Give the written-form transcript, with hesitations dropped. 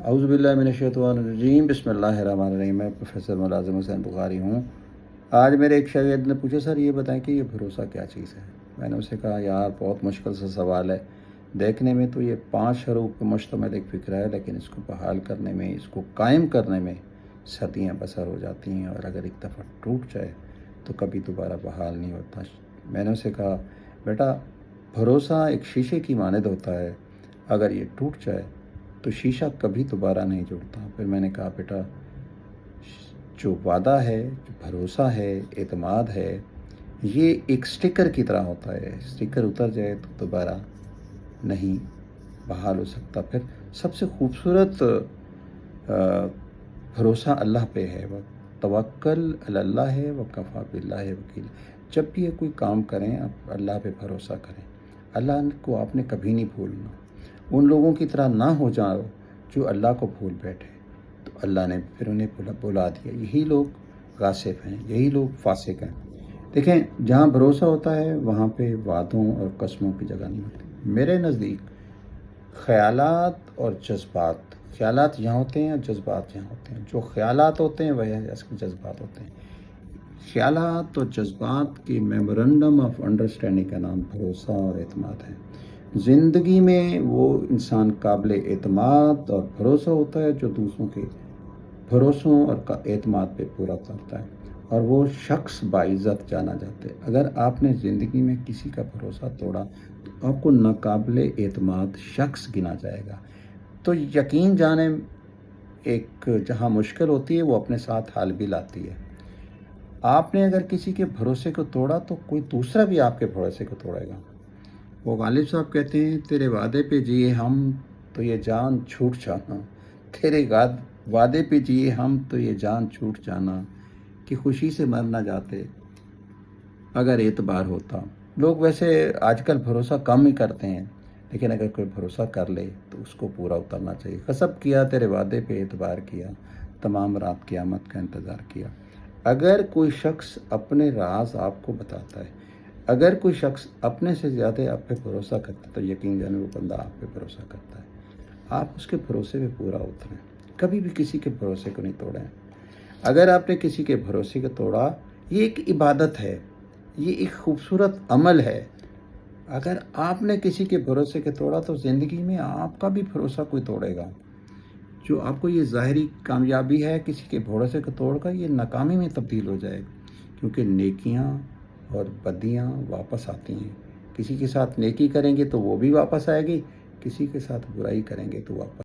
اعوذ باللہ من الشیطان الرجیم بسم اللہ الرحمن الرحیم. میں پروفیسر ملازم حسین بخاری ہوں. آج میرے ایک شاگرد نے پوچھا سر یہ بتائیں کہ یہ بھروسہ کیا چیز ہے. میں نے اسے کہا یار بہت مشکل سا سوال ہے. دیکھنے میں تو یہ 5 حروف پہ مشتمل ایک فکر ہے، لیکن اس کو بحال کرنے میں، اس کو قائم کرنے میں صدیاں بسر ہو جاتی ہیں، اور اگر ایک دفعہ ٹوٹ جائے تو کبھی دوبارہ بحال نہیں ہوتا. میں نے اسے کہا بیٹا بھروسہ ایک شیشے کی مانند ہوتا ہے، اگر یہ ٹوٹ جائے تو شیشہ کبھی دوبارہ نہیں جڑتا. پھر میں نے کہا بیٹا جو وعدہ ہے، جو بھروسہ ہے، اعتماد ہے، یہ ایک سٹیکر کی طرح ہوتا ہے. سٹیکر اتر جائے تو دوبارہ نہیں بحال ہو سکتا. پھر سب سے خوبصورت بھروسہ اللہ پہ ہے. وہ توکل علی اللہ ہے، وکفیٰ باللہ وکیل. جب بھی یہ کوئی کام کریں آپ اللہ پہ بھروسہ کریں. اللہ کو آپ نے کبھی نہیں بھولنا. ان لوگوں کی طرح نہ ہو جاؤ جو اللہ کو بھول بیٹھے. تو اللہ نے پھر انہیں بلا دیا. یہی لوگ غاصب ہیں، یہی لوگ فاسق ہیں. دیکھیں جہاں بھروسہ ہوتا ہے وہاں پہ وعدوں اور قسموں کی جگہ نہیں ہوتی. میرے نزدیک خیالات اور جذبات، خیالات یہاں ہوتے ہیں اور جذبات یہاں ہوتے ہیں. جو خیالات ہوتے ہیں وہ جذبات ہوتے ہیں. خیالات اور جذبات کی میمورنڈم آف انڈرسٹینڈنگ کا نام بھروسہ اور اعتماد ہے. زندگی میں وہ انسان قابل اعتماد اور بھروسہ ہوتا ہے جو دوسروں کے بھروسوں اور اعتماد پہ پورا کرتا ہے، اور وہ شخص باعزت جانا جاتا ہے. اگر آپ نے زندگی میں کسی کا بھروسہ توڑا تو آپ کو ناقابل اعتماد شخص گنا جائے گا. تو یقین جانے ایک جہاں مشکل ہوتی ہے وہ اپنے ساتھ حال بھی لاتی ہے. آپ نے اگر کسی کے بھروسے کو توڑا تو کوئی دوسرا بھی آپ کے بھروسے کو توڑے گا. وہ غالب صاحب کہتے ہیں تیرے وعدے پہ جیے ہم تو یہ جان چھوٹ جانا، تیرے وعدے پہ جیے ہم تو یہ جان چھوٹ جانا، کہ خوشی سے مر نہ جاتے اگر اعتبار ہوتا. لوگ ویسے آج کل بھروسہ کم ہی کرتے ہیں، لیکن اگر کوئی بھروسہ کر لے تو اس کو پورا اترنا چاہیے. قسم کیا تیرے وعدے پہ اعتبار کیا، تمام رات قیامت کا انتظار کیا. اگر کوئی شخص اپنے راز آپ کو بتاتا ہے، اگر کوئی شخص اپنے سے زیادہ آپ پہ بھروسہ کرتا ہے تو یقین جانے وہ بندہ آپ پہ بھروسہ کرتا ہے. آپ اس کے بھروسے پہ پورا اتریں. کبھی بھی کسی کے بھروسے کو نہیں توڑیں. اگر آپ نے کسی کے بھروسے کو توڑا، یہ ایک عبادت ہے، یہ ایک خوبصورت عمل ہے. اگر آپ نے کسی کے بھروسے کو توڑا تو زندگی میں آپ کا بھی بھروسہ کوئی توڑے گا. جو آپ کو یہ ظاہری کامیابی ہے کسی کے بھروسے کو توڑ کر، یہ ناکامی میں تبدیل ہو جائے گا. کیونکہ نیکیاں اور بدیاں واپس آتی ہیں. کسی کے ساتھ نیکی کریں گے تو وہ بھی واپس آئے گی، کسی کے ساتھ برائی کریں گے تو واپس